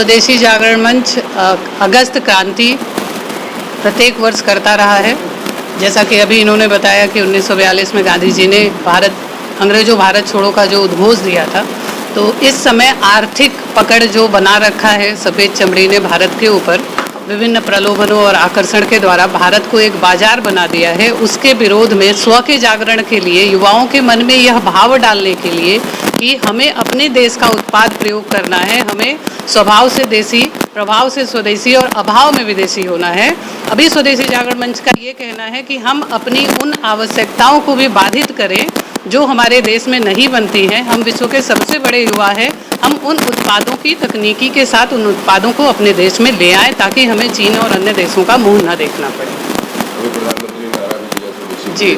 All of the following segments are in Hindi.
स्वदेशी जागरण मंच अगस्त क्रांति प्रत्येक वर्ष करता रहा है। जैसा कि अभी इन्होंने बताया कि 1942 में गांधी जी ने अंग्रेजों भारत छोड़ो का जो उद्घोष दिया था, तो इस समय आर्थिक पकड़ जो बना रखा है सफ़ेद चमड़ी ने भारत के ऊपर विभिन्न प्रलोभनों और आकर्षण के द्वारा भारत को एक बाजार बना दिया है, उसके विरोध में स्व के जागरण के लिए युवाओं के मन में यह भाव डालने के लिए कि हमें अपने देश का उत्पाद प्रयोग करना है, हमें स्वभाव से देसी, प्रभाव से स्वदेशी और अभाव में विदेशी होना है। अभी स्वदेशी जागरण मंच का ये कहना है कि हम अपनी उन आवश्यकताओं को भी बाधित करें जो हमारे देश में नहीं बनती हैं। हम विश्व के सबसे बड़े युवा हैं, हम उन उत्पादों की तकनीकी के साथ उन उत्पादों को अपने देश में ले आएँ ताकि हमें चीन और अन्य देशों का मुंह न देखना पड़े। जी,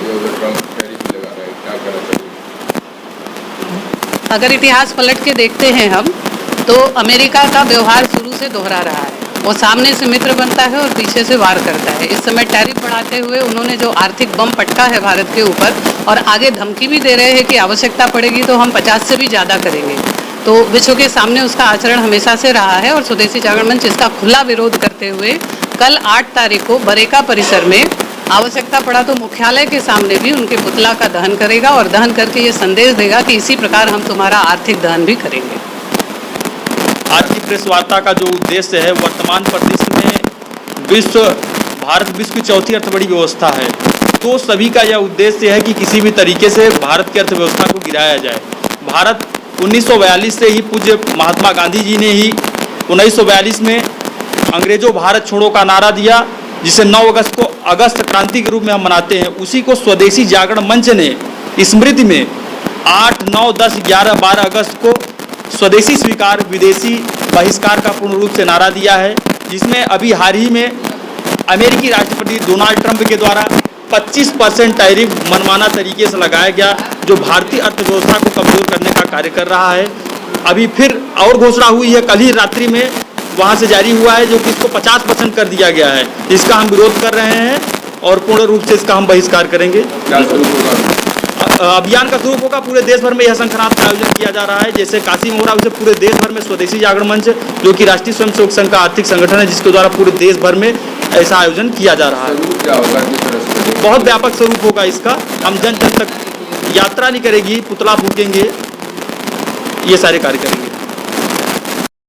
अगर इतिहास पलट के देखते हैं हम, तो अमेरिका का व्यवहार शुरू से दोहरा रहा है। वो सामने से मित्र बनता है और पीछे से वार करता है। इस समय टैरिफ बढ़ाते हुए उन्होंने जो आर्थिक बम पटका है भारत के ऊपर, और आगे धमकी भी दे रहे हैं कि आवश्यकता पड़ेगी तो हम 50 से भी ज़्यादा करेंगे। तो विश्व के सामने उसका आचरण हमेशा से रहा है और स्वदेशी जागरण मंच इसका खुला विरोध करते हुए कल 8 तारीख को बरेका परिसर में आवश्यकता पड़ा तो मुख्यालय के सामने भी उनके पुतला का दहन करेगा और दहन करके ये संदेश देगा कि इसी प्रकार हम तुम्हारा आर्थिक दहन भी करेंगे। आज की प्रेस वार्ता का जो उद्देश्य है, वर्तमान परिदृश्य में भारत विश्व की चौथी अर्थबड़ी व्यवस्था है, तो सभी का यह उद्देश्य है कि किसी भी तरीके से भारत की अर्थव्यवस्था को गिराया जाए। भारत 1942 से ही पूज्य महात्मा गांधी जी ने ही 1942 में अंग्रेजों भारत छोड़ो का नारा दिया, जिसे 9 अगस्त को अगस्त क्रांति के रूप में हम मनाते हैं। उसी को स्वदेशी जागरण मंच ने स्मृति में 8, 9, 10, 11, 12 अगस्त को स्वदेशी स्वीकार विदेशी बहिष्कार का पूर्ण रूप से नारा दिया है, जिसमें अभी हाल ही में अमेरिकी राष्ट्रपति डोनाल्ड ट्रंप के द्वारा 25% टैरिफ मनमाना तरीके से लगाया गया, जो भारतीय अर्थव्यवस्था को कमजोर करने का कार्य कर रहा है। अभी फिर और घोषणा हुई है, कल ही रात्रि में वहाँ से जारी हुआ है, जो कि इसको 50% कर दिया गया है। इसका हम विरोध कर रहे हैं और पूर्ण रूप से इसका हम बहिष्कार करेंगे। अभियान का स्वरूप होगा, पूरे देश भर में यह संक्रांत का आयोजन किया जा रहा है। जैसे काशी में हो रहा है, उसे पूरे देश भर में स्वदेशी जागरण मंच, जो कि राष्ट्रीय स्वयंसेवक संघ का आर्थिक संगठन है, जिसके द्वारा पूरे देश भर में ऐसा आयोजन किया जा रहा है। बहुत व्यापक स्वरूप होगा इसका। हम जन जन तक यात्रा नहीं करेगी, पुतला फूकेंगे, ये सारे कार्य करेंगे।